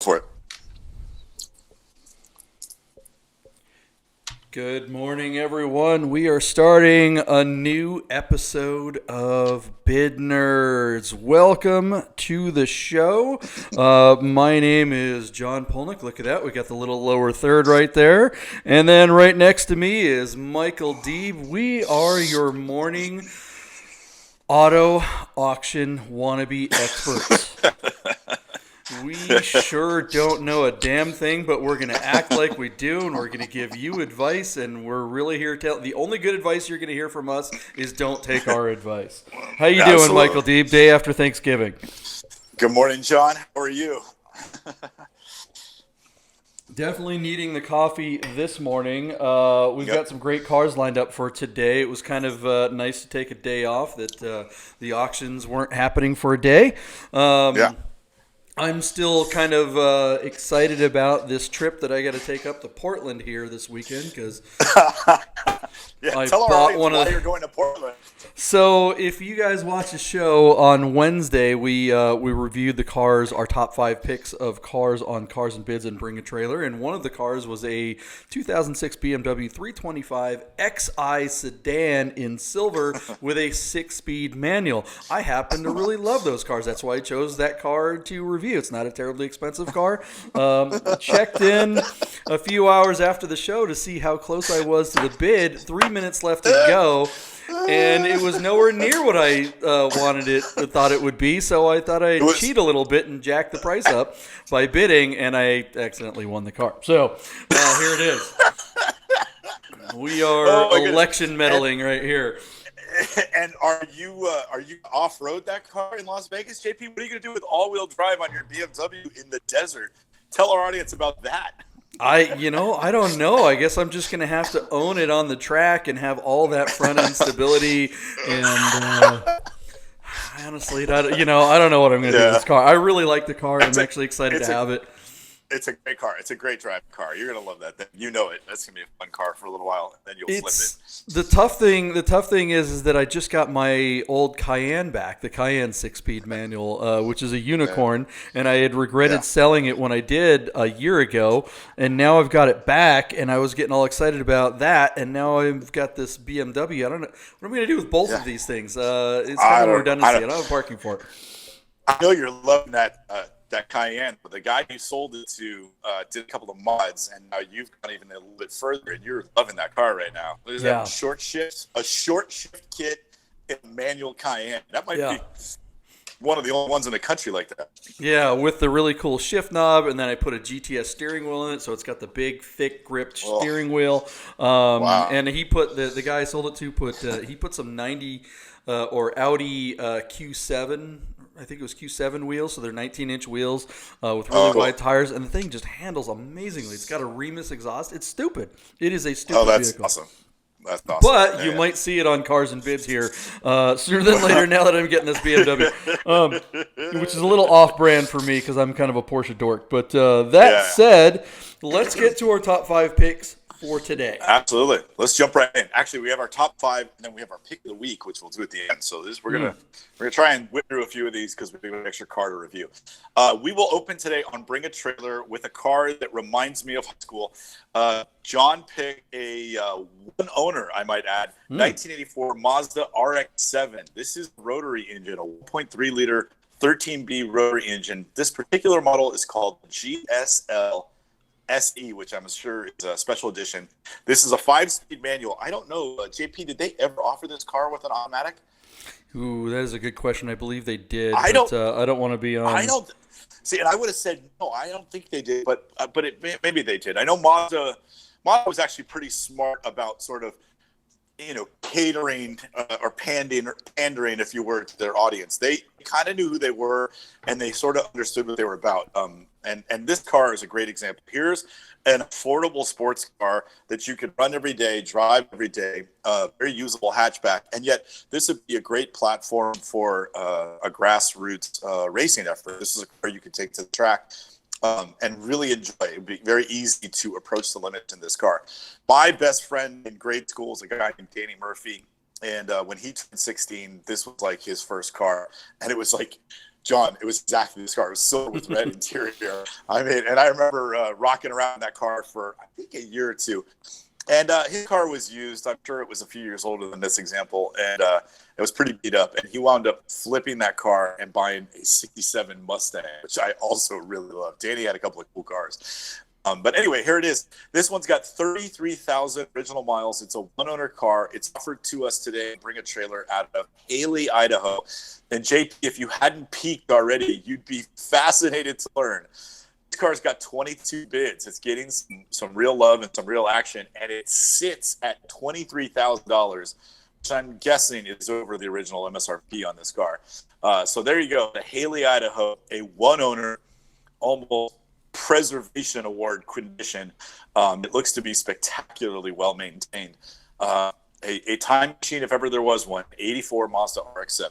For it. Good morning, everyone. We are starting a new episode of Bid Nerds. Welcome to the show. My name is John Polnick. Look at that. We got the little lower third right there. And then right next to me is Michael Deeb. We are your morning auto auction wannabe experts. We sure don't know a damn thing, but we're going to act like we do, and we're going to give you advice, and we're really here to tell. The only good advice you're going to hear from us is don't take our advice. How you doing, Absolutely. Michael Deeb, day after Thanksgiving? Good morning, John. How are you? Definitely needing the coffee this morning. We've got Yep. some great cars lined up for today. It was kind of nice to take a day off, that the auctions weren't happening for a day. Yeah. I'm still kind of excited about this trip that I got to take up to Portland here this weekend because Yeah. I Tell our bought audience one why of. you're going to Portland. So if you guys watch the show on Wednesday, we reviewed the cars, our top 5 picks of cars on Cars and Bids and Bring a Trailer, and one of the cars was a 2006 BMW 325 Xi sedan in silver with a 6-speed manual. I happen to really love those cars. That's why I chose that car to review. It's not a terribly expensive car. Checked in a few hours after the show to see how close I was to the bid. 3 minutes left to go. And it was nowhere near what I thought it would be. So I thought It I'd was cheat a little bit and jack the price up by bidding, and I accidentally won the car. So here it is. We oh are my goodness. election And meddling right here. and are you off road that car in Las Vegas, JP? What are you going to do with all-wheel drive on your BMW in the desert? Tell our audience about that. I don't know. I guess I'm just gonna have to own it on the track and have all that front end stability. And honestly, I don't know what I'm gonna do with Yeah. this car. I really like the car. I'm It's a actually excited to it's a have it. it's a great car. It's a great driving car. You're going to love that thing. You know it. That's going to be a fun car for a little while, and then you'll flip it. It's the tough thing. The tough thing is that I just got my old Cayenne back, the Cayenne 6-speed manual, which is a Yeah. unicorn, and I had Yeah. regretted selling it when I did a year ago, and now I've got it back, and I was getting all excited about that, and now I've got this BMW. I don't know what I'm going to do with both Yeah. of these things. It's kind I of a don't I redundancy. I don't don't have parking for it. I know you're loving that Cayenne, but the guy you sold it to did a couple of mods, and now you've gone even a little bit further, and you're loving that car right now. What is Yeah, that? A short shift kit in a manual Cayenne. That might yeah. be one of the only ones in the country like that. Yeah, with the really cool shift knob, and then I put a GTS steering wheel in it, so it's got the big, thick, gripped Oh, steering wheel. wow. And he put the guy I sold it to he put some 90 or Audi Q7. I think it was Q7 wheels, so they're 19-inch wheels with really Oh, cool. wide tires, and the thing just handles amazingly. It's got a Remus exhaust. It's stupid. It is a Oh, stupid that's vehicle. awesome. That's awesome. But you Yeah. might see it on Cars and Bids here sooner than later now that I'm getting this BMW, which is a little off-brand for me because I'm kind of a Porsche dork. But that Yeah. said, let's get to our top 5 picks for today. Absolutely. Let's jump right in. Actually, we have our top 5, and then we have our pick of the week, which we'll do at the end. So we're gonna try and whip through a few of these because we have an extra car to review. We will open today on Bring a Trailer with a car that reminds me of high school. John picked a one owner, I might add, 1984 Mazda RX7. This is a rotary engine, a 1.3 liter 13B rotary engine. This particular model is called GSL SE, which I'm sure is a special edition. This is a 5-speed manual. I don't know, JP, did they ever offer this car with an automatic? Ooh, that is a good question. I believe they did, I but don't. I don't want to be I on. don't see, and I would have said no. I don't think they did, but maybe they did. I know Mazda was actually pretty smart about sort of catering or pandering, if you were, to their audience. They kind of knew who they were, and they sort of understood what they were about. And this car is a great example. Here's an affordable sports car that you could run every day, drive every day, very usable hatchback, and yet this would be a great platform for a grassroots racing effort. This is a car you could take to the track and really enjoy. It would be very easy to approach the limit in this car. My best friend in grade school is a guy named Danny Murphy. And when he turned 16, this was like his first car. And it was like John, it was exactly this car. It was silver with red interior. I mean, and I remember rocking around in that car for, I think, a year or two. And his car was used. I'm sure it was a few years older than this example. And it was pretty beat up. And he wound up flipping that car and buying a 67 Mustang, which I also really love. Danny had a couple of cool cars. But anyway, here it is. This one's got 33,000 original miles. It's a one-owner car. It's offered to us today. Bring a trailer out of Haley, Idaho. And JP, if you hadn't peaked already, you'd be fascinated to learn. This car's got 22 bids. It's getting some real love and some real action, and it sits at $23,000, which I'm guessing is over the original MSRP on this car. So there you go. The Haley, Idaho, a one-owner, almost preservation award condition. It looks to be spectacularly well maintained. A time machine, if ever there was one. 84 Mazda RX-7.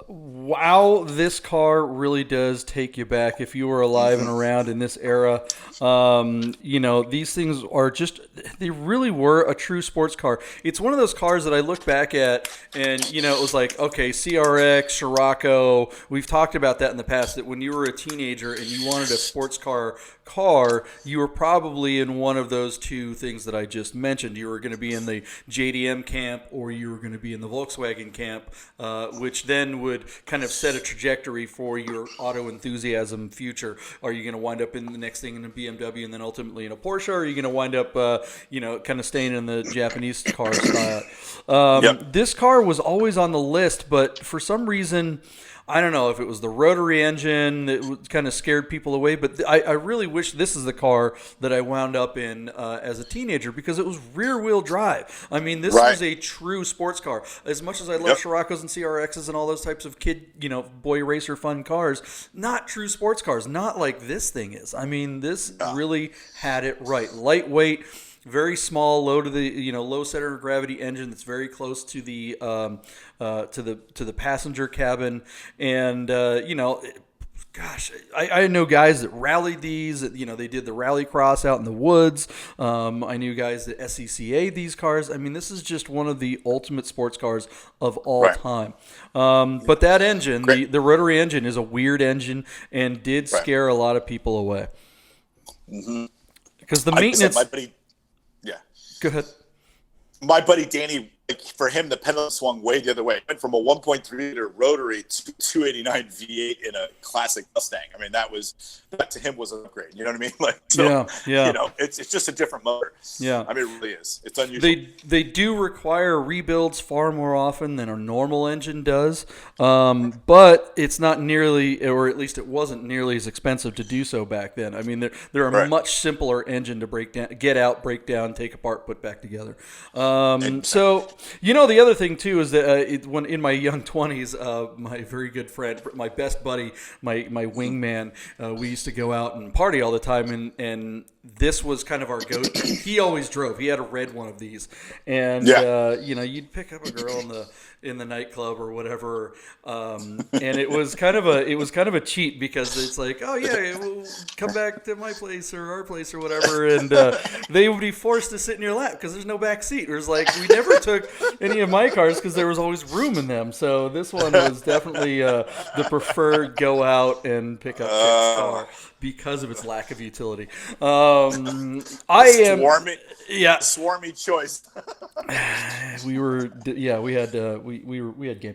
Wow, this car really does take you back if you were alive and around in this era. These things are just, they really were a true sports car. It's one of those cars that I look back at and, it was like, okay, CRX, Scirocco, we've talked about that in the past, that when you were a teenager and you wanted a sports car, you were probably in one of those two things that I just mentioned. You were going to be in the JDM camp or you were going to be in the Volkswagen camp, which then would kind of set a trajectory for your auto enthusiasm future. Are you going to wind up in the next thing in a BMW and then ultimately in a Porsche? Or are you going to wind up, kind of staying in the Japanese car style? This car was always on the list, but for some reason, I don't know if it was the rotary engine that kind of scared people away, but I really wish this is the car that I wound up in as a teenager because it was rear-wheel drive. I mean, this was a true sports car. As much as I love Scirocco's and CRXs and all those types of boy racer fun cars, not true sports cars, not like this thing is. I mean, this really had it right. Lightweight, very small, low to the low center of gravity engine that's very close to the to the passenger cabin, and gosh, I know guys that rallied these. They did the rally cross out in the woods. I knew guys that SCCA these cars. I mean, this is just one of the ultimate sports cars of all time. But that engine, the rotary engine, is a weird engine and did scare a lot of people away. Because the maintenance. Go ahead. My buddy Danny, for him, the pendulum swung way the other way. It went from a 1.3 liter rotary to 289 V8 in a classic Mustang. I mean, that to him was an upgrade. You know what I mean? It's just a different motor. Yeah. I mean, it really is. It's unusual. They do require rebuilds far more often than a normal engine does, but it's not nearly, or at least it wasn't nearly as expensive to do so back then. I mean, they're a much simpler engine to break down, get out, break down, take apart, put back together. So. The other thing too is that when in my young 20s, my very good friend, my best buddy, my wingman, we used to go out and party all the time, and this was kind of our go-to. He always drove. He had a red one of these, and you'd pick up a girl in the nightclub or whatever, and it was kind of a cheat because it's like, oh yeah, we'll come back to my place or our place or whatever, and they would be forced to sit in your lap because there's no back seat. It was like we never took any of my cars because there was always room in them. So this one was definitely the preferred go out and pick up chick's car because of its lack of utility. Swarmy choice. We had game.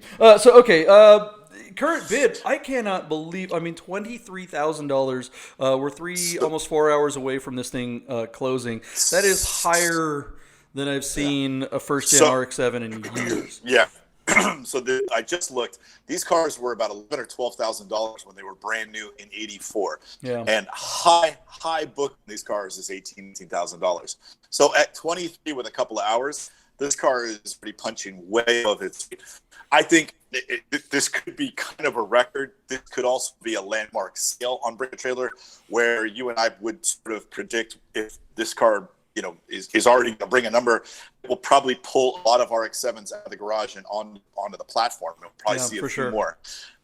Current bid, I cannot believe. I mean, $23,000. We're almost 4 hours away from this thing closing. That is higher than I've seen a first-gen RX-7 in years. Yeah. I just looked. These cars were about $11,000 or $12,000 when they were brand new in '84. Yeah. And high book in these cars is $18,000. So at 23 with a couple of hours, this car is pretty punching way above its speed. I think this could be kind of a record. This could also be a landmark sale on Bring a Trailer, where you and I would sort of predict if this car is already going to bring a number. We'll probably pull a lot of RX-7s out of the garage and onto the platform. We'll probably see a few more.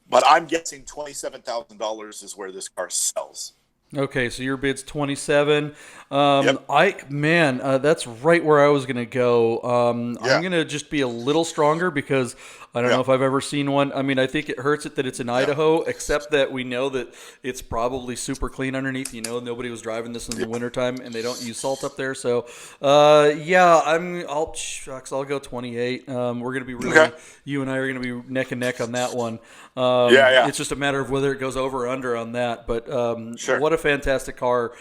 But I'm guessing $27,000 is where this car sells. Okay, so your bid's 27. That's right where I was going to go. I'm going to just be a little stronger because I don't know if I've ever seen one. I mean, I think it hurts it that it's in Idaho, except that we know that it's probably super clean underneath. You know, nobody was driving this in the wintertime, and they don't use salt up there. So, I'll go 28. We're going to be really, you and I are going to be neck and neck on that one. It's just a matter of whether it goes over or under on that. But what a fantastic car.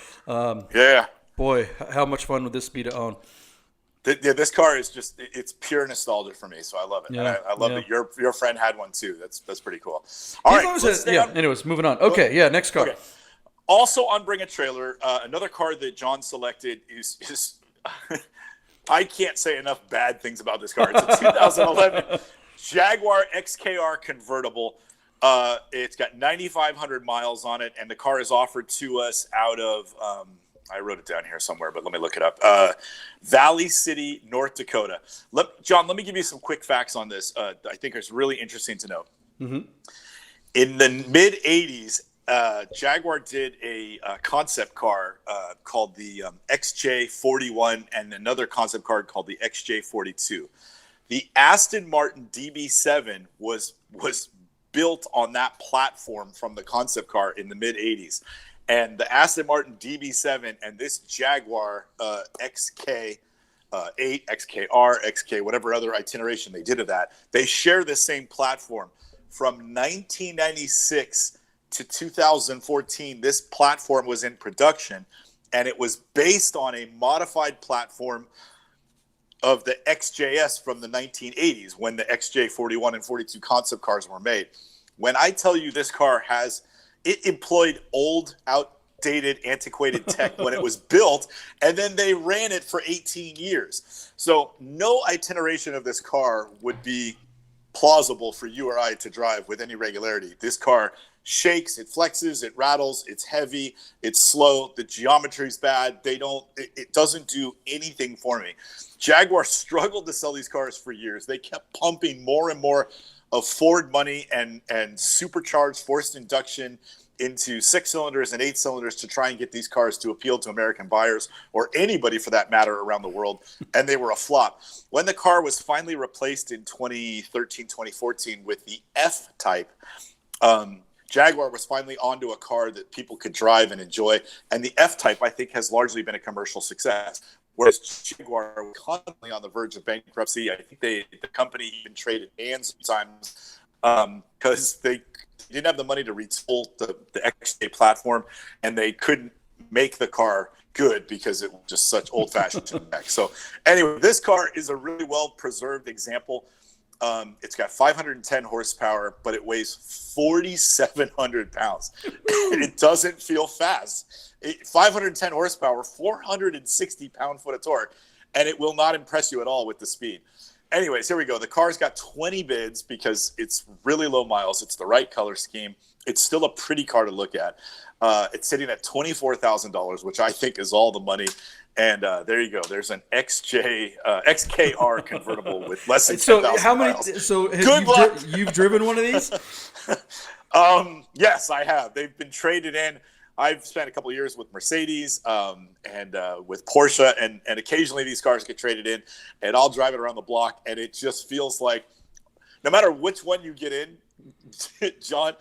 Boy, how much fun would this be to own? This car is it's pure nostalgia for me, so I love it. Yeah, I love that your friend had one too. That's pretty cool. All right, anyways, moving on. Okay, next car. Okay. Also on Bring a Trailer, another car that John selected is I can't say enough bad things about this car. It's a 2011 Jaguar XKR Convertible. It's got 9,500 miles on it, and the car is offered to us out of I wrote it down here somewhere, but let me look it up. Valley City, North Dakota. John, let me give you some quick facts on this. I think it's really interesting to know. Mm-hmm. In the mid-'80s, Jaguar did a concept car called the XJ41 and another concept car called the XJ42. The Aston Martin DB7 was built on that platform from the concept car in the mid-'80s. And the Aston Martin DB7 and this Jaguar XK8, XKR, XK, whatever other itineration they did of that, they share the same platform. From 1996 to 2014, this platform was in production, and it was based on a modified platform of the XJS from the 1980s when the XJ41 and 42 concept cars were made. When I tell you this car it employed old, outdated, antiquated tech when it was built, and then they ran it for 18 years. So no itineration of this car would be plausible for you or I to drive with any regularity. This car shakes, it flexes, it rattles, it's heavy, it's slow, the geometry's bad. It doesn't do anything for me. Jaguar struggled to sell these cars for years. They kept pumping more and more of Ford money and supercharged forced induction into 6 cylinders and 8 cylinders to try and get these cars to appeal to American buyers or anybody for that matter around the world. And they were a flop. When the car was finally replaced in 2013, 2014 with the F-Type, Jaguar was finally onto a car that people could drive and enjoy. And the F-Type, I think, has largely been a commercial success. Whereas Jaguar was constantly on the verge of bankruptcy. I think the company even traded hands sometimes because they didn't have the money to retool the XJ platform, and they couldn't make the car good because it was just such old-fashioned tech. So anyway, this car is a really well-preserved example. It's got 510 horsepower, but it weighs 4,700 pounds. It doesn't feel fast. 510 horsepower, 460 pound-foot of torque, and it will not impress you at all with the speed. Anyways, here we go. The car's got 20 bids because it's really low miles. It's the right color scheme. It's still a pretty car to look at. It's sitting at $24,000, which I think is all the money. And there you go. There's an XKR convertible with less than 10,000 miles. So you've driven one of these? Yes, I have. They've been traded in. I've spent a couple of years with Mercedes and with Porsche, and occasionally these cars get traded in, and I'll drive it around the block, and it just feels like no matter which one you get in, John,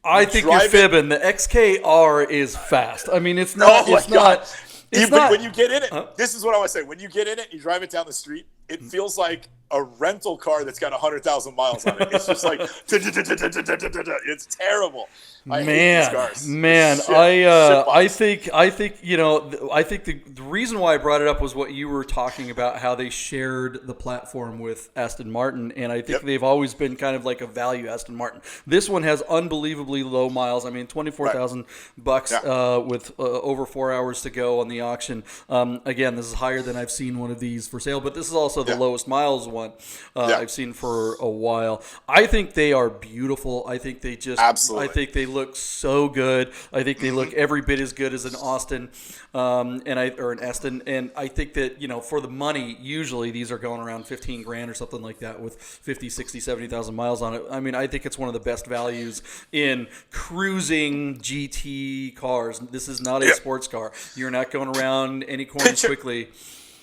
I think you're fibbing. The XKR is fast. I mean, it's not. When you get in it, this is what I want to say. When you get in it, you drive it down the street, it feels like a rental car that's got 100,000 miles on it. It's just like it's terrible. I hate these cars. I think the reason why I brought it up was what you were talking about, how they shared the platform with Aston Martin, and I think they've always been kind of like a value Aston Martin. This one has unbelievably low miles. I mean, $24,000 with over 4 hours to go on the auction. Again, this is higher than I've seen one of these for sale, but this is also the lowest miles one I've seen for a while. I think they are beautiful. I think they I think they look so good. I think they look every bit as good as an Austin or an Aston. And I think that, for the money, usually these are going around 15 grand or something like that with 50, 60, 70,000 miles on it. I mean, I think it's one of the best values in cruising GT cars. This is not a sports car. You're not going around any corners quickly.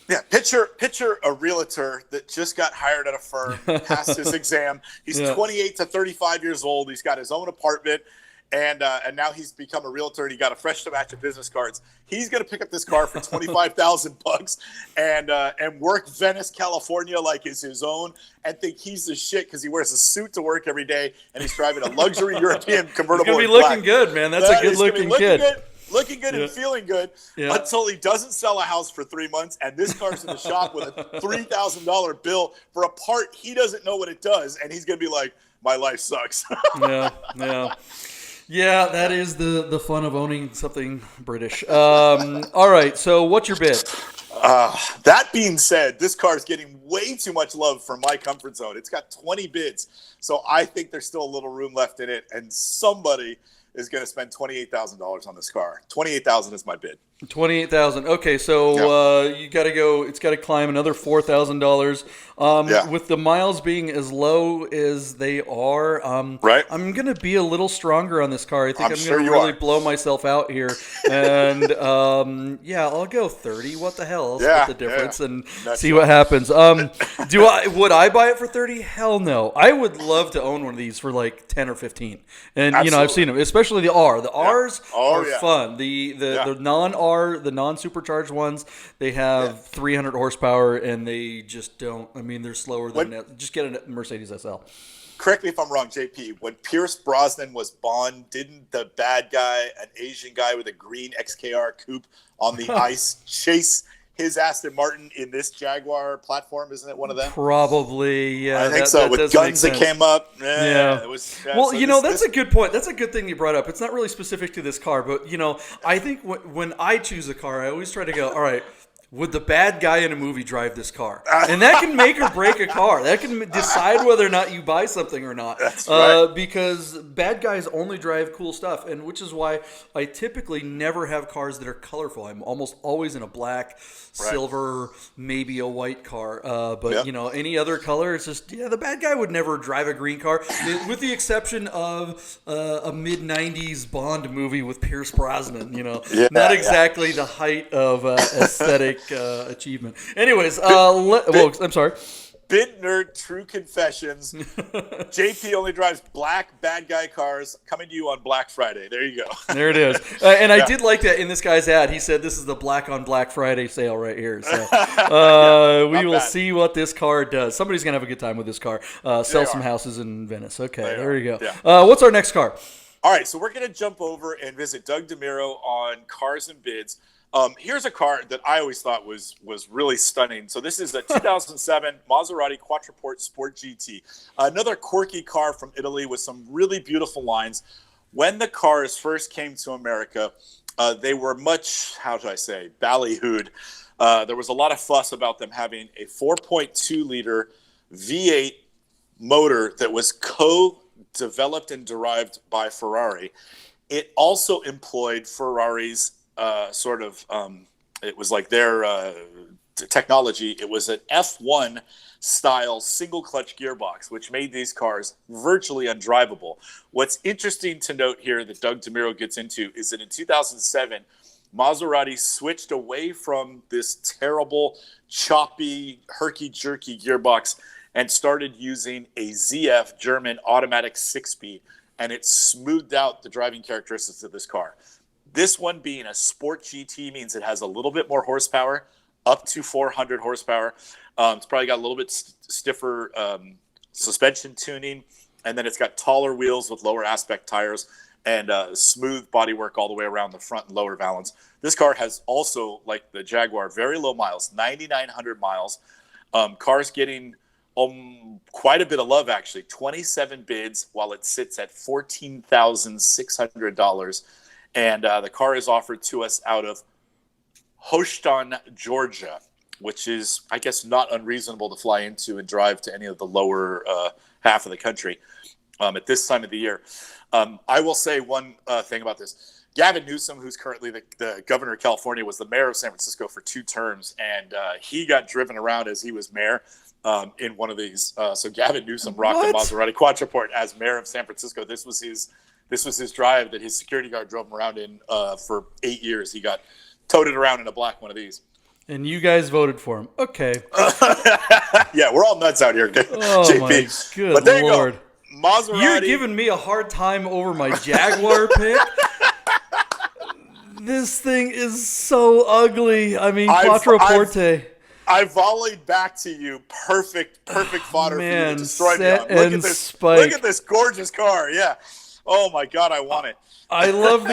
Yeah, picture a realtor that just got hired at a firm, passed his exam. He's Yeah. 28 to 35 years old. He's got his own apartment, and now he's become a realtor. And he got a fresh batch of business cards. He's going to pick up this car for $25,000 and work Venice, California like it's his own, and think he's the shit because he wears a suit to work every day and he's driving a luxury European convertible. He's gonna be in looking black. good, man. That's a good looking kid. Looking good Yeah. and feeling good until he doesn't sell a house for 3 months, and this car's in the shop with a $3,000 bill for a part he doesn't know what it does, and he's gonna be like, "My life sucks." Yeah, that is the fun of owning something British. All right, so what's your bid? That being said, this car is getting way too much love for my comfort zone. It's got 20 bids, so I think there's still a little room left in it, and somebody is going to spend $28,000 on this car. $28,000 is my bid. 28,000. Okay, so you got to go. It's got to climb another $4,000. With the miles being as low as they are, right? I'm gonna be a little stronger on this car. I think I'm sure gonna you really are. blow myself out here, and I'll go 30. What the hell? I'll split the difference and see what happens. Would I buy it for 30? Hell no. I would love to own one of these for like 10 or 15. And Absolutely. I've seen them, especially the R. The R's are yeah. fun. The non-R, the non-supercharged ones, they have 300 horsepower, and they just don't. I mean, they're slower than just get a Mercedes SL. Correct me if I'm wrong, JP. When Pierce Brosnan was Bond, didn't the bad guy, an Asian guy with a green XKR coupe on the ice, chase his Aston Martin in this Jaguar platform? Isn't it one of them? Probably, yeah. I think so. With guns that came up. Yeah. It was, well, so that's a good point. That's a good thing you brought up. It's not really specific to this car, but, I think when I choose a car, I always try to go, all right, would the bad guy in a movie drive this car? And that can make or break a car. That can decide whether or not you buy something or not. That's right. Because bad guys only drive cool stuff, and which is why I typically never have cars that are colorful. I'm almost always in a black, silver, maybe a white car. But any other color, it's just the bad guy would never drive a green car, with the exception of a mid-'90s Bond movie with Pierce Brosnan. Not exactly the height of aesthetic achievement. Anyways, I'm sorry. Bid Nerd True Confessions. JP only drives black bad guy cars, coming to you on Black Friday. There you go. There it is. And I did like that in this guy's ad. He said this is the black on Black Friday sale right here. So we will see what this car does. Somebody's going to have a good time with this car. Sell some houses in Venice. Okay, there you go. Yeah. What's our next car? All right, so we're going to jump over and visit Doug DeMiro on Cars and Bids. Here's a car that I always thought was really stunning. So this is a 2007 Maserati Quattroporte Sport GT. Another quirky car from Italy with some really beautiful lines. When the cars first came to America, they were much, how should I say, ballyhooed. There was a lot of fuss about them having a 4.2-liter V8 motor that was co-developed and derived by Ferrari. It also employed Ferrari's it was like their technology. It was an F1 style single clutch gearbox, which made these cars virtually undrivable. What's interesting to note here that Doug DeMiro gets into is that in 2007, Maserati switched away from this terrible, choppy, herky-jerky gearbox and started using a ZF German automatic 6-speed, and it smoothed out the driving characteristics of this car. This one being a Sport GT means it has a little bit more horsepower, up to 400 horsepower. It's probably got a little bit stiffer suspension tuning, and then it's got taller wheels with lower aspect tires and smooth bodywork all the way around the front and lower valance. This car has also, like the Jaguar, very low miles, 9,900 miles. Car's getting quite a bit of love, actually. 27 bids while it sits at $14,600. And the car is offered to us out of Houston, Georgia, which is, I guess, not unreasonable to fly into and drive to any of the lower half of the country at this time of the year. I will say one thing about this. Gavin Newsom, who's currently the governor of California, was the mayor of San Francisco for 2 terms, and he got driven around as he was mayor in one of these. So Gavin Newsom rocked the Maserati Quattroporte as mayor of San Francisco. This was his drive that his security guard drove him around in for 8 years. He got toted around in a black one of these. And you guys voted for him. Okay. Yeah, we're all nuts out here, Oh, JP. my good But there you Lord. go. Maserati. You're giving me a hard time over my Jaguar pick. This thing is so ugly. I mean, Quattroporte. I volleyed back to you. Perfect fodder for you to destroy me on. Look at this gorgeous car. Yeah. Oh my God, I want it. I love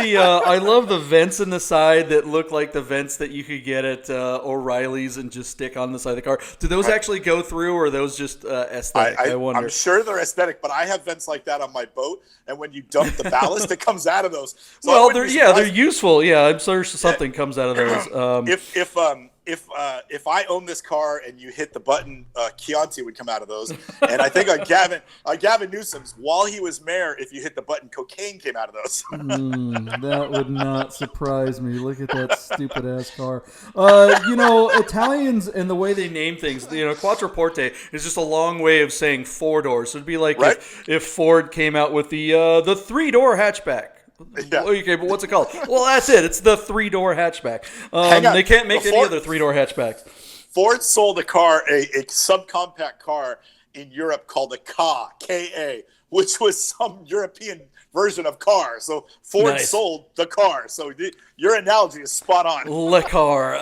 the vents in the side that look like the vents that you could get at O'Reilly's and just stick on the side of the car. Do those actually go through, or are those just aesthetic? I wonder. I'm sure they're aesthetic, but I have vents like that on my boat, and when you dump the ballast, it comes out of those. So well, they're useful. Yeah, I'm sure something comes out of those. If I own this car and you hit the button, Chianti would come out of those. And I think on Gavin Newsom's, while he was mayor, if you hit the button, cocaine came out of those. That would not surprise me. Look at that stupid ass car. Italians and the way they name things. Quattroporte is just a long way of saying four doors. So it'd be like if Ford came out with the 3-door hatchback. Yeah. Okay, but what's it called? Well, that's it. It's the 3-door hatchback. They can't make any other 3-door hatchbacks. Ford sold a subcompact car in Europe called a Ka, which was some European version of car. So Ford sold the car. So your analogy is spot on. Le car.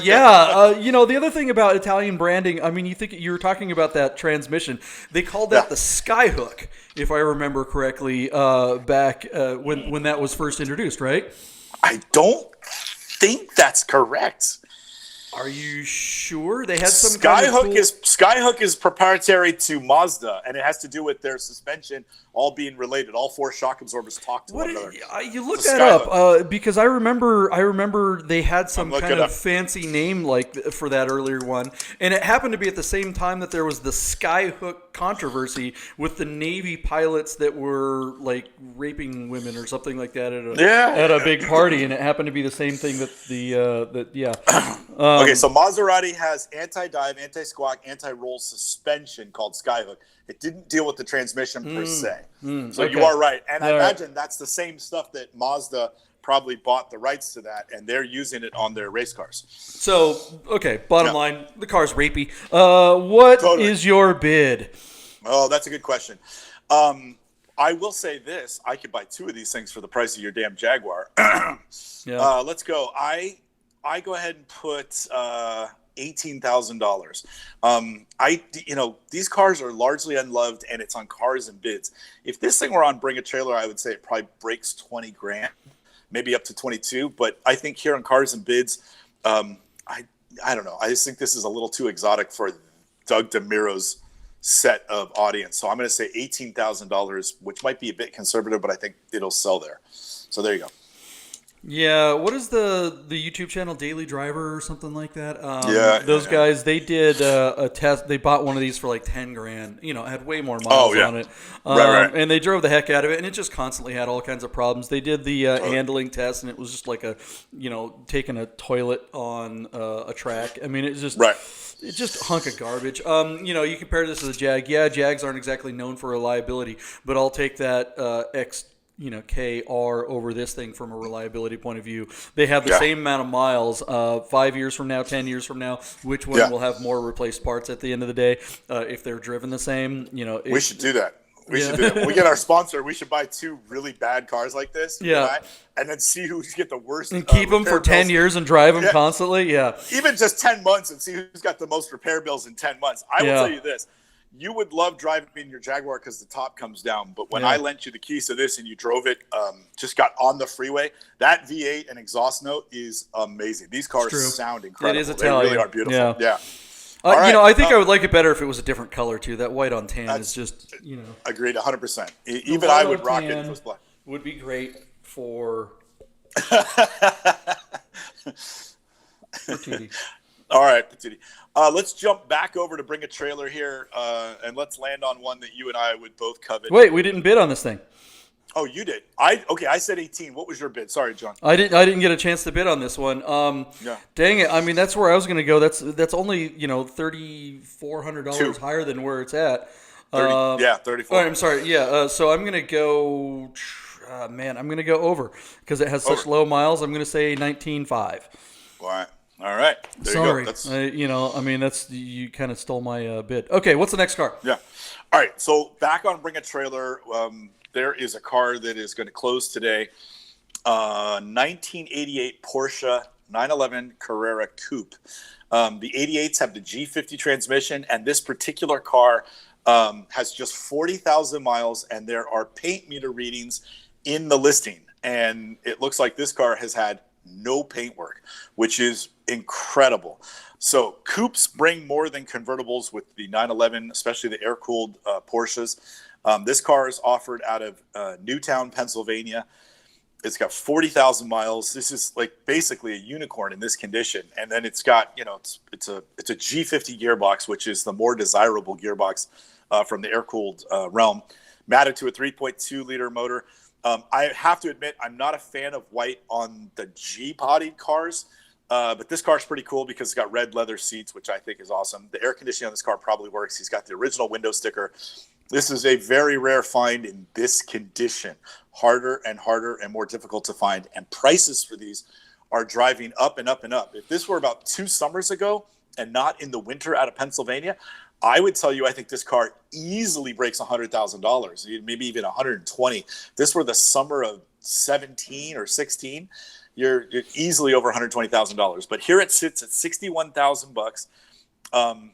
The other thing about Italian branding, I mean, you were talking about that transmission. They called that the Skyhook, if I remember correctly, back when that was first introduced, right? I don't think that's correct. Are you sure they had some Skyhook is proprietary to Mazda, and it has to do with their suspension all being related. All 4 shock absorbers talk to one another. You look that up because I remember they had some kind of fancy name for that earlier one, and it happened to be at the same time that there was the Skyhook controversy with the Navy pilots that were like raping women or something like that at a big party, and it happened to be the same thing Okay, so Maserati has anti-dive, anti-squawk, anti-roll suspension called Skyhook. It didn't deal with the transmission per se. So you are right. And I imagine that's the same stuff that Mazda probably bought the rights to that, and they're using it on their race cars. So, bottom line, the car's rapey. What is your bid? Oh, that's a good question. I will say this. I could buy 2 of these things for the price of your damn Jaguar. Let's go. I go ahead and put $18,000. These cars are largely unloved, and it's on Cars and Bids. If this thing were on Bring a Trailer, I would say it probably breaks 20 grand, maybe up to 22. But I think here on Cars and Bids, I don't know. I just think this is a little too exotic for Doug DeMiro's set of audience. So I'm going to say $18,000, which might be a bit conservative, but I think it'll sell there. So there you go. Yeah, what is the YouTube channel, Daily Driver or something like that? Those guys, they did a test. They bought one of these for like 10 grand. It had way more miles on it. And they drove the heck out of it, and it just constantly had all kinds of problems. They did the handling test, and it was just like taking a toilet on a track. I mean, it's just... It's just a hunk of garbage. You compare this to the Jag. Yeah, Jags aren't exactly known for reliability, but I'll take that KR over this thing from a reliability point of view. They have the same amount of miles. 5 years from now, 10 years from now, which one will have more replaced parts at the end of the day? If they're driven the same, we should do that. We should do that. When we get our sponsor, we should buy 2 really bad cars like this. And then see who's get the worst. And keep them for 10 years and drive them constantly. Yeah. Even just 10 months and see who's got the most repair bills in 10 months. I will tell you this. You would love driving your Jaguar because the top comes down. But when I lent you the keys to this and you drove it, just got on the freeway, that V8 and exhaust note is amazing. These cars sound incredible. It is Italian. They really are beautiful. Yeah. I think I would like it better if it was a different color too. That white on tan is just, Agreed, 100%. Even I would rock it if it was black. Would be great for TD. All right, Patootie. Let's jump back over to Bring a Trailer here, and let's land on one that you and I would both covet. Wait, we didn't bid on this thing. Oh, you did. I said 18. What was your bid? Sorry, John. I didn't get a chance to bid on this one. Dang it. I mean, that's where I was going to go. That's only, $3,400 higher than where it's at. 34. I'm sorry. Yeah. So I'm going to go, I'm going to go over because it has such low miles. I'm going to say 19.5. All right. All right. There Sorry, you go. That's that's you kind of stole my bid. Okay, what's the next car? yeah. All right. So back on Bring a Trailer, there is a car that is going to close today. 1988 Porsche 911 Carrera Coupe. The 88s have the G50 transmission, and this particular car has just 40,000 miles, and there are paint meter readings in the listing. And it looks like this car has had no paint work, which is incredible. So coupes bring more than convertibles with the 911, especially the air-cooled Porsches. This car is offered out of Newtown, Pennsylvania. It's got 40,000 miles. This is like basically a unicorn in this condition. And then it's got, it's a G50 gearbox, which is the more desirable gearbox from the air-cooled realm, mounted to a 3.2-liter motor. I have to admit, I'm not a fan of white on the G-bodied cars, but this car's pretty cool because it's got red leather seats, which I think is awesome. The air conditioning on this car probably works. He's got the original window sticker. This is a very rare find in this condition. Harder and harder and more difficult to find. And prices for these are driving up and up and up. If this were about 2 summers ago and not in the winter out of Pennsylvania, I would tell you I think this car easily breaks $100,000, maybe even 120. If this were the summer of 17 or 16, you're easily over $120,000. But here it sits at $61,000.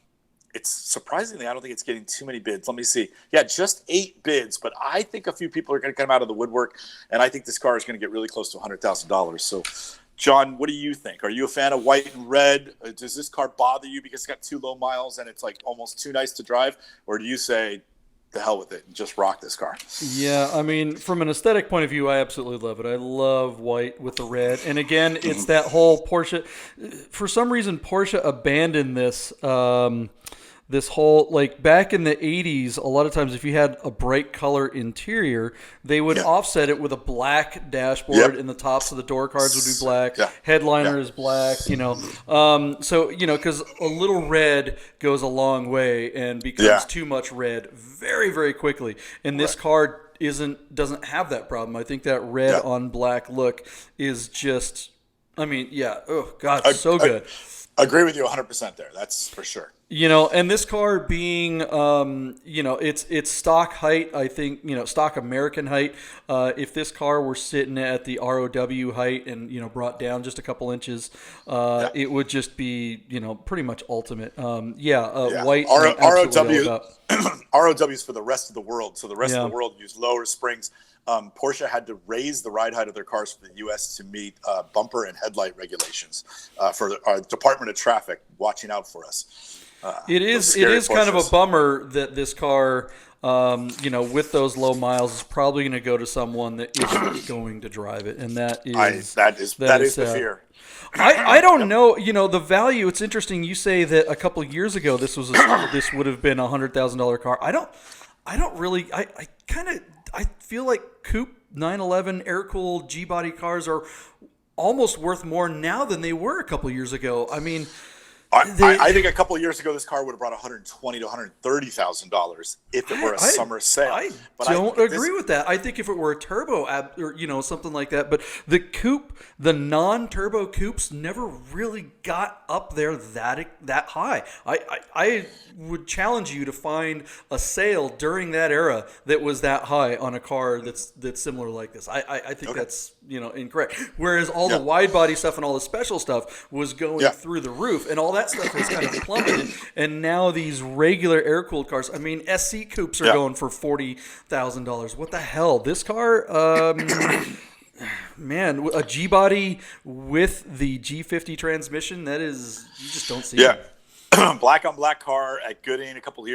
It's surprisingly, I don't think it's getting too many bids. Let me see. Yeah, just 8 bids, but I think a few people are going to come out of the woodwork, and I think this car is going to get really close to $100,000. So, John, what do you think? Are you a fan of white and red? Does this car bother you because it's got too low miles and it's like almost too nice to drive? Or do you say, the hell with it and just rock this car? Yeah, I mean, from an aesthetic point of view, I absolutely love it. I love white with the red. And again, it's that whole Porsche. For some reason, Porsche abandoned this. This whole, like back in the 80s, a lot of times if you had a bright color interior, they would offset it with a black dashboard and the tops of the door cards would be black. Headliner is black, So, because a little red goes a long way and becomes too much red very, very quickly. And this car doesn't have that problem. I think that red on black look is just, oh God, so good. Agree with you 100% there. That's for sure. And this car being, it's stock height, I think, stock American height. If this car were sitting at the ROW height and, brought down just a couple inches, it would just be, pretty much ultimate. White. ROWs for the rest of the world. So the rest of the world use lower springs. Porsche had to raise the ride height of their cars for the U.S. to meet bumper and headlight regulations for our Department of Traffic watching out for us. It is kind of a bummer that this car, with those low miles, is probably going to go to someone that isn't going to drive it, and that is the fear. I don't know. The value. It's interesting. You say that a couple of years ago this would have been a $100,000 car. I don't really. I feel like coupe 911 air-cooled G-body cars are almost worth more now than they were a couple of years ago. I mean, I think a couple of years ago this car would have brought $120,000 to $130,000 if it were a summer sale. I don't agree with that. I think if it were a turbo or something like that, but the coupe, the non-turbo coupes never really got up there that high. I would challenge you to find a sale during that era that was that high on a car that's similar like this. I think that's incorrect. Whereas all the wide body stuff and all the special stuff was going through the roof, and all that stuff was kind of plummeted. And now these regular air cooled cars, SC coupes are going for $40,000. What the hell? This car, man, a G body with the G50 transmission, that is, you just don't see it. Black on black car at Gooding a couple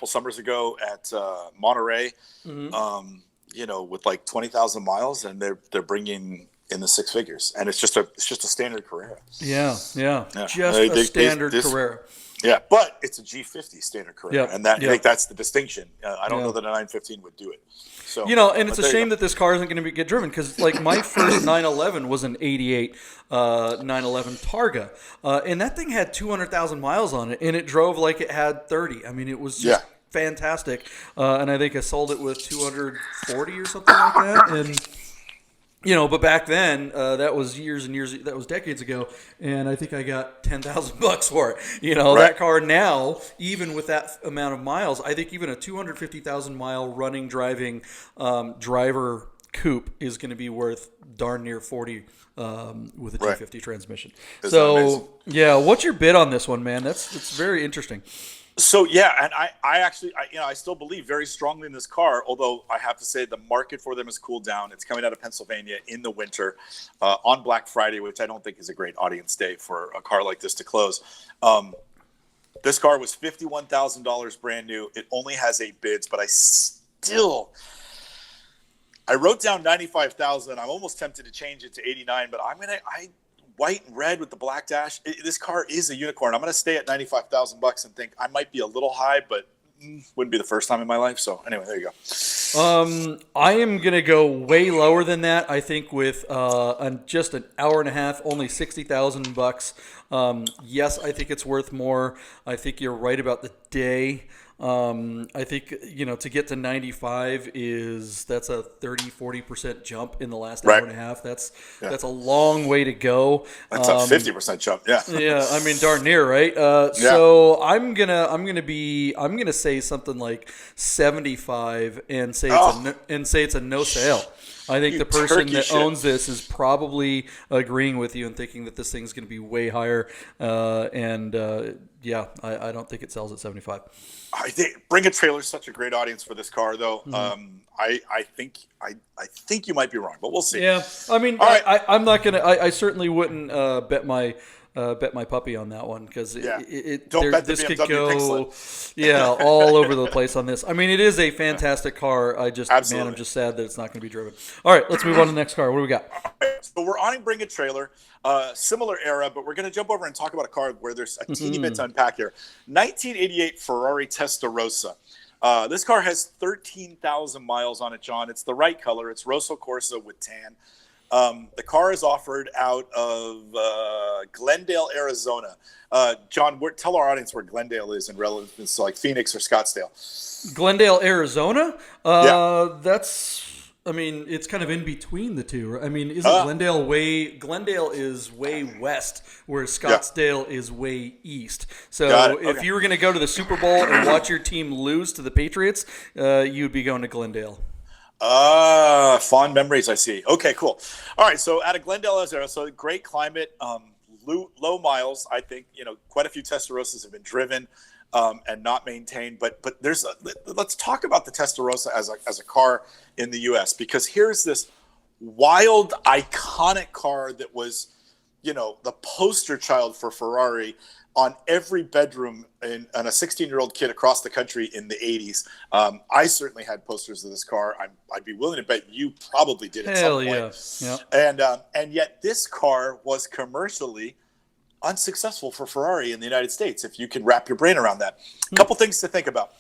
summers ago at Monterey. With like 20,000 miles, and they're bringing in the 6 figures, and it's just a standard Carrera. Just a standard Carrera. Yeah, but it's a G50 standard Carrera, and I think that's the distinction. I don't know that a 915 would do it. So and it's a shame that this car isn't going to get driven, because like my first 911 was an '88 911 Targa, and that thing had 200,000 miles on it, and it drove like it had 30. I mean, it was just fantastic, and I think I sold it with 240 or something like that, and But back then, that was years and years. That was decades ago, and I think I got $10,000 for it. Right. That car now, even with that amount of miles, I think even a 250,000 mile running driving driver coupe is going to be worth darn near 40 with a Right. 250 transmission. Isn't that amazing? So yeah, what's your bid on this one, man? That's very interesting. So yeah, and I actually, I still believe very strongly in this car. Although I have to say the market for them has cooled down. It's coming out of Pennsylvania in the winter on Black Friday, which I don't think is a great audience day for a car like this to close. This car was $51,000 brand new. It only has 8 bids, but I wrote down 95,000. I'm almost tempted to change it to 89, but white and red with the black dash. This car is a unicorn. I'm going to stay at $95,000 and think I might be a little high, but wouldn't be the first time in my life. So anyway, there you go. I am going to go way lower than that. I think with just an hour and a half, only $60,000. Yes, I think it's worth more. I think you're right about the day. I think, to get to 95 that's a 30-40% jump in the last hour and a half. That's a long way to go. That's a 50% jump. Yeah. Yeah. I mean, darn near, right? So I'm gonna say something like 75 and say it's a no sale. I think the person that owns this is probably agreeing with you and thinking that this thing's going to be way higher. I don't think it sells at 75. I think Bring a Trailer is such a great audience for this car, though. Mm-hmm. I think you might be wrong, but we'll see. Yeah, I mean, I'm not gonna. I certainly wouldn't bet my puppy on that one because this could go all over the place on this. I mean, it is a fantastic car. I'm just sad that it's not going to be driven. All right, let's move on to the next car. What do we got? So we're on Bring a Trailer, similar era, but we're going to jump over and talk about a car where there's a teeny bit to unpack here. 1988 Ferrari Testarossa. This car has 13,000 miles on it, John. It's the right color. It's Rosso Corsa with tan. The car is offered out of Glendale, Arizona. John, tell our audience where Glendale is in relevance to like Phoenix or Scottsdale. Glendale, Arizona? It's kind of in between the two. I mean, isn't Glendale is way west, whereas Scottsdale is way east. So if you were going to go to the Super Bowl and watch your team lose to the Patriots, you'd be going to Glendale. Fond memories, I see. Okay, cool. All right, so out of Glendale, Arizona, so great climate, low miles. I think, quite a few Testarossas have been driven and not maintained. But let's talk about the Testarossa as a car in the U.S. because here's this wild, iconic car that was, the poster child for Ferrari on every bedroom and a 16-year-old kid across the country in the 80s. I certainly had posters of this car. I'd be willing to bet you probably did at some point. Yeah. And yet this car was commercially unsuccessful for Ferrari in the United States, if you can wrap your brain around that. A couple things to think about.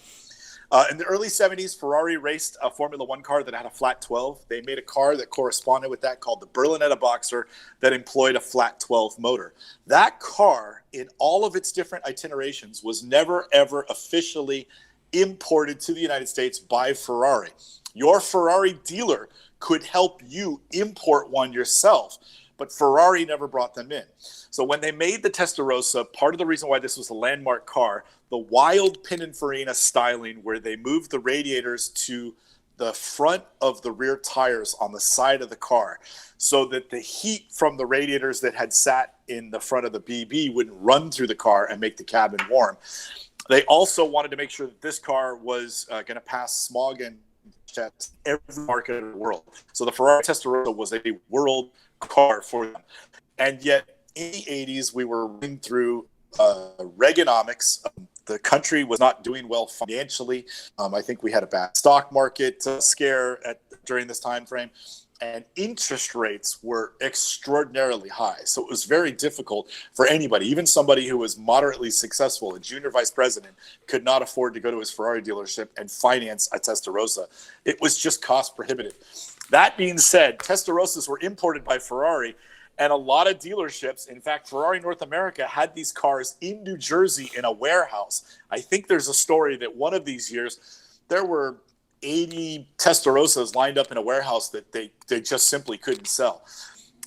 In the early 70s, Ferrari raced a Formula One car that had a flat 12. They made a car that corresponded with that called the Berlinetta Boxer that employed a flat 12 motor. That car, in all of its different itinerations, was never, ever officially imported to the United States by Ferrari. Your Ferrari dealer could help you import one yourself, but Ferrari never brought them in. So when they made the Testarossa, part of the reason why this was a landmark car, the wild Pininfarina styling where they moved the radiators to the front of the rear tires on the side of the car so that the heat from the radiators that had sat in the front of the BB wouldn't run through the car and make the cabin warm. They also wanted to make sure that this car was going to pass smog and checks every market in the world. So the Ferrari Testarossa was a world car for them. And yet in the 80s, we were running through Reaganomics. The country was not doing well financially. I think we had a bad stock market scare during this time frame, and interest rates were extraordinarily high. So it was very difficult for anybody, even somebody who was moderately successful, a junior vice president, could not afford to go to his Ferrari dealership and finance a Testarossa. It was just cost prohibitive. That being said, Testarossas were imported by Ferrari, and a lot of dealerships, in fact, Ferrari North America had these cars in New Jersey in a warehouse. I think there's a story that one of these years there were 80 Testarossas lined up in a warehouse that they just simply couldn't sell.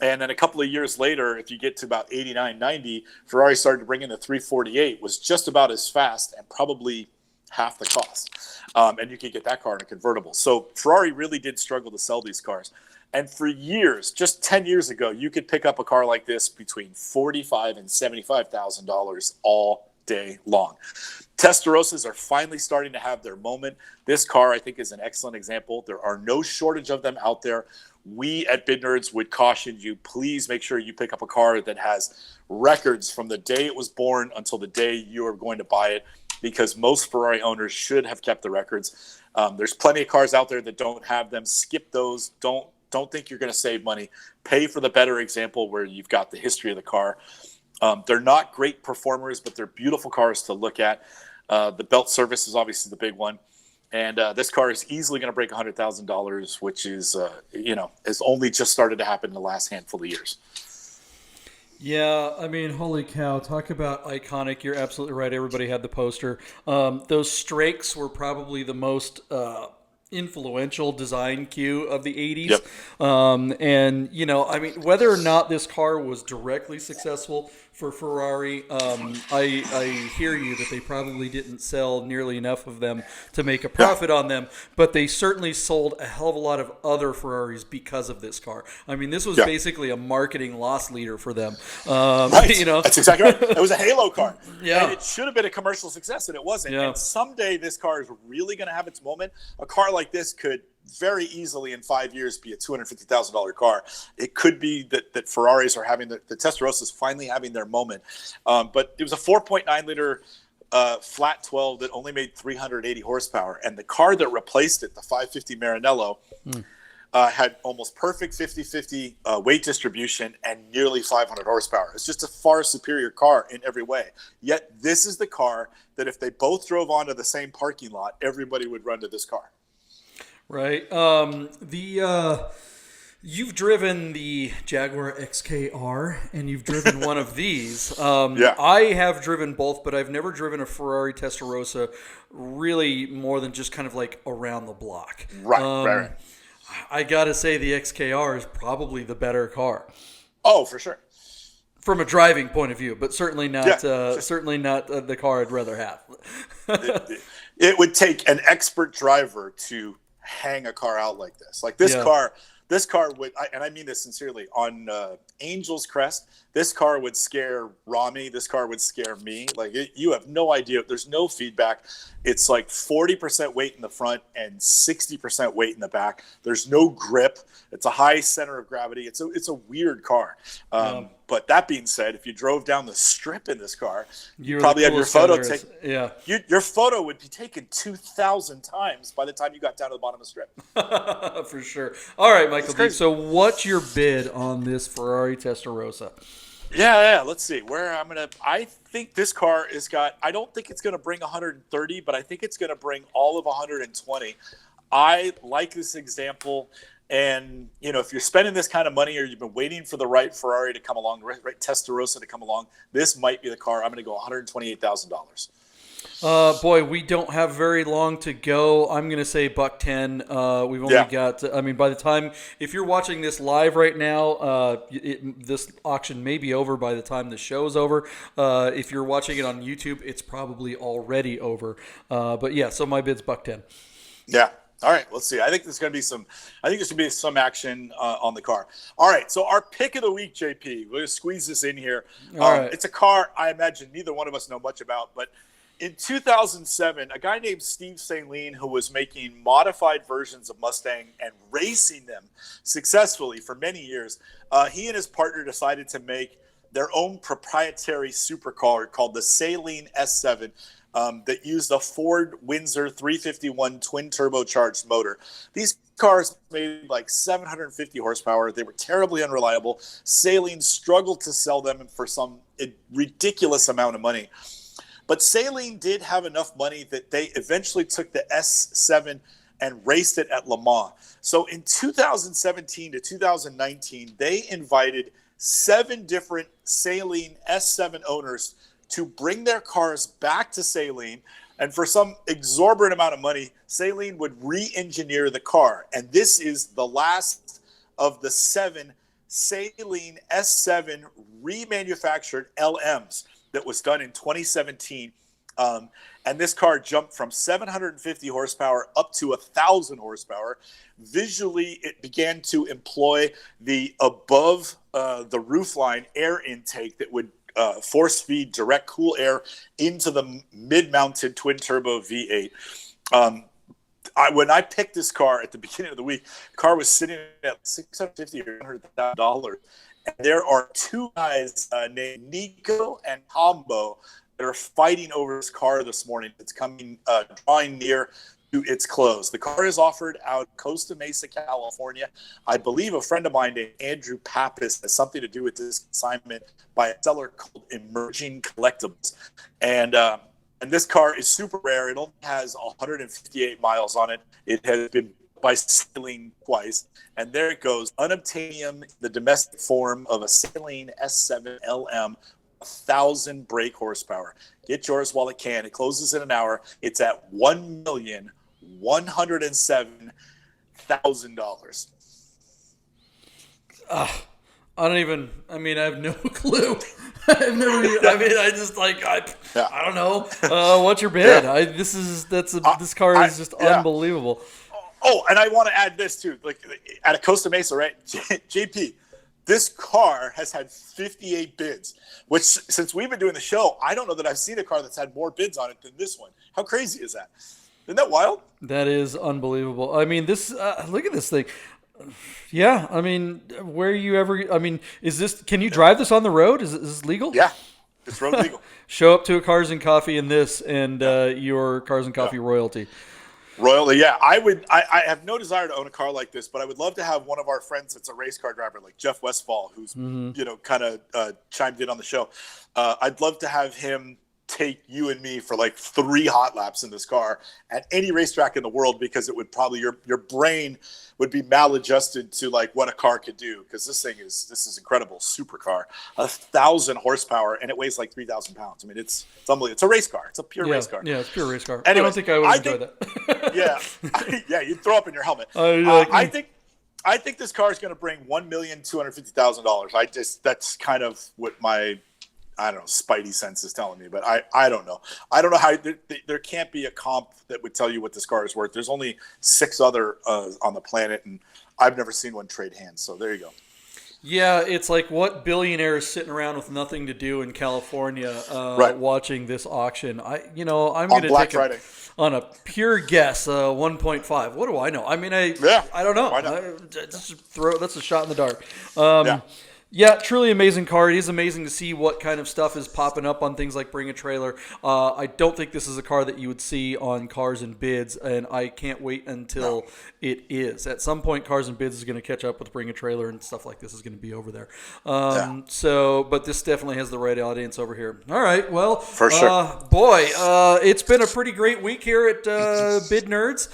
And then a couple of years later, if you get to about 89, 90, Ferrari started to bring in the 348, was just about as fast and probably half the cost. And you could get that car in a convertible. So Ferrari really did struggle to sell these cars. And for years, just 10 years ago, you could pick up a car like this between $45,000 and $75,000 all day long. Testarossas are finally starting to have their moment. This car, I think, is an excellent example. There are no shortage of them out there. We at Bid Nerds would caution you, please make sure you pick up a car that has records from the day it was born until the day you are going to buy it, because most Ferrari owners should have kept the records. There's plenty of cars out there that don't have them. Skip those. Don't think you're going to save money. Pay for the better example where you've got the history of the car. They're not great performers, but they're beautiful cars to look at. The belt service is obviously the big one. And this car is easily going to break $100,000, which is, has only just started to happen in the last handful of years. Yeah, I mean, holy cow, talk about iconic. You're absolutely right. Everybody had the poster. Those strakes were probably the most influential design cue of the 80s. Yep. And, I mean, whether or not this car was directly successful for Ferrari, I hear you that they probably didn't sell nearly enough of them to make a profit on them, but they certainly sold a hell of a lot of other Ferraris because of this car. I mean, this was basically a marketing loss leader for them. Right. That's exactly right. It was a halo car. Yeah. And it should have been a commercial success, and it wasn't. Yeah. And someday this car is really going to have its moment. A car like this could very easily in 5 years be a $250,000 car. It could be that Ferraris are having the Testarossas finally having their moment. But it was a 4.9 liter flat 12 that only made 380 horsepower. And the car that replaced it, the 550 Maranello, had almost perfect 50-50 weight distribution and nearly 500 horsepower. It's just a far superior car in every way. Yet this is the car that if they both drove onto the same parking lot, everybody would run to this car. Right. You've driven the Jaguar XKR, and you've driven one of these. I have driven both, but I've never driven a Ferrari Testarossa really more than just kind of like around the block. Right. I got to say the XKR is probably the better car. Oh, for sure. From a driving point of view, but certainly not the car I'd rather have. It would take an expert driver to hang a car out like this. Like this car would, and I mean this sincerely, on Angel's Crest, this car would scare Rami. This car would scare me. Like you have no idea. There's no feedback. It's like 40% weight in the front and 60% weight in the back. There's no grip. It's a high center of gravity. It's a weird car. But that being said, if you drove down the strip in this car, you probably had your photo taken. Yeah. Your photo would be taken 2,000 times by the time you got down to the bottom of the strip. For sure. All right, Michael D. So what's your bid on this Ferrari Testarossa? Yeah. Let's see I think this car I don't think it's going to bring 130, but I think it's going to bring all of 120. I like this example. And, if you're spending this kind of money or you've been waiting for the right Ferrari to come along, the right Testarossa to come along, this might be the car. I'm going to go $128,000. Boy, we don't have very long to go. I'm going to say $110. We've only got, by the time, if you're watching this live right now, this auction may be over by the time the show's over. If you're watching it on YouTube, it's probably already over. But yeah, so my bid's $110. Yeah. All right, let's see. I think there's going to be some action on the car. All right, so our pick of the week, JP. We'll just squeeze this in here. Right. It's a car I imagine neither one of us know much about, but in 2007, a guy named Steve Saleen, who was making modified versions of Mustang and racing them successfully for many years, he and his partner decided to make their own proprietary supercar called the Saleen S7. That used a Ford Windsor 351 twin turbocharged motor. These cars made like 750 horsepower. They were terribly unreliable. Saleen struggled to sell them for some ridiculous amount of money. But Saleen did have enough money that they eventually took the S7 and raced it at Le Mans. So in 2017 to 2019, they invited 7 different Saleen S7 owners to bring their cars back to Saleen And for some exorbitant amount of money, Saleen would re-engineer the car. And this is the last of the 7 Saleen S7 remanufactured LMs that was done in 2017. And this car jumped from 750 horsepower up to 1,000 horsepower. Visually, it began to employ the above the roofline air intake that would force feed direct cool air into the mid-mounted twin-turbo V8. When I picked this car at the beginning of the week, the car was sitting at $650,000 or $100,000. And there are two guys named Nico and Combo that are fighting over this car this morning. It's coming, drawing near to its close. The car is offered out Costa Mesa, California. I believe a friend of mine named Andrew Pappas has something to do with this assignment by a seller called Emerging Collectibles. And this car is super rare. It only has 158 miles on it. It has been by Saleen twice. And there it goes. Unobtainium, the domestic form of a Saleen S7 LM, 1,000 brake horsepower. Get yours while it can. It closes in an hour. It's at $1,107,000. I have no clue. I don't know. What's your bid? Yeah. This car is just unbelievable. Oh, and I want to add this too. Like at a Costa Mesa, right? JP, this car has had 58 bids, which since we've been doing the show, I don't know that I've seen a car that's had more bids on it than this one. How crazy is that? Isn't that wild? That is unbelievable. I mean, this look at this thing. Yeah, I mean, is this? Can you drive this on the road? Is this legal? Yeah, it's road legal. Show up to a Cars and Coffee in this, and your Cars and Coffee royalty. Royally, yeah. I have no desire to own a car like this, but I would love to have one of our friends that's a race car driver, like Jeff Westfall, who's kind of chimed in on the show. I'd love to have him take you and me for like 3 hot laps in this car at any racetrack in the world, because it would probably your brain would be maladjusted to like what a car could do, because this is incredible supercar, 1,000 horsepower, and it weighs like 3,000 pounds. I mean, it's unbelievable. It's a race car. It's a pure race car. Yeah, it's a pure race car. Anyways, I don't think I would enjoy that. Yeah, you'd throw up in your helmet. I think this car is going to bring $1,250,000. That's kind of what my spidey sense is telling me, but I don't know. I don't know how there can't be a comp that would tell you what this car is worth. There's only 6 other on the planet, and I've never seen one trade hands. So there you go. Yeah, it's like what billionaire is sitting around with nothing to do in California watching this auction. I'm going to take on a pure guess, 1.5. What do I know? I mean, I don't know. That's a shot in the dark. Yeah, truly amazing car. It is amazing to see what kind of stuff is popping up on things like Bring a Trailer. I don't think this is a car that you would see on Cars and Bids, and I can't wait until it is. At some point, Cars and Bids is going to catch up with Bring a Trailer, and stuff like this is going to be over there. But this definitely has the right audience over here. All right, well, for sure. It's been a pretty great week here at Bid Nerds.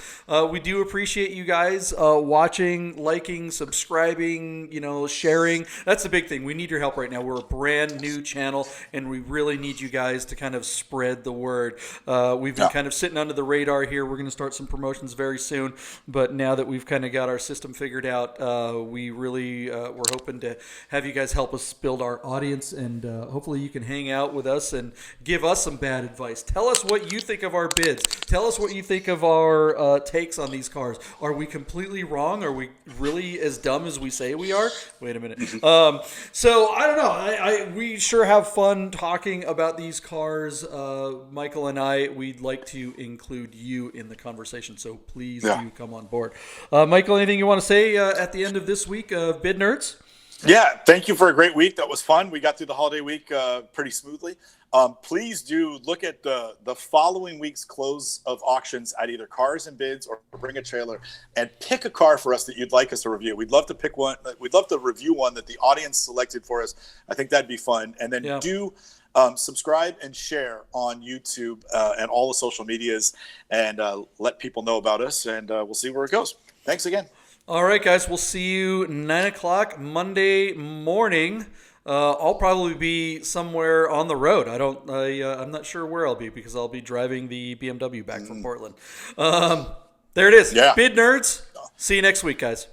We do appreciate you guys watching, liking, subscribing, sharing. That's the big thing. We need your help right now. We're a brand new channel, and we really need you guys to kind of spread the word. We've been kind of sitting under the radar here. We're going to start some promotions very soon, but now that we've kind of got our system figured out, we really we're hoping to have you guys help us build our audience, and hopefully you can hang out with us and give us some bad advice. Tell us what you think of our bids. Tell us what you think of our takes on these cars. Are we completely wrong? Are we really as dumb as we say we are? Wait a minute. So I don't know. We sure have fun talking about these cars. Michael and we'd like to include you in the conversation. So please do come on board. Michael, anything you want to say at the end of this week of Bid Nerds? Yeah, thank you for a great week. That was fun. We got through the holiday week pretty smoothly. Please do look at the following week's close of auctions at either Cars and Bids or Bring a Trailer, and pick a car for us that you'd like us to review. We'd love to pick one. We'd love to review one that the audience selected for us. I think that'd be fun. And then do subscribe and share on YouTube and all the social medias, and let people know about us, and we'll see where it goes. Thanks again. All right, guys. We'll see you 9 o'clock Monday morning. I'll probably be somewhere on the road. I'm not sure where I'll be because I'll be driving the BMW back from Portland. There it is. Yeah. Bid Nerds. See you next week, guys.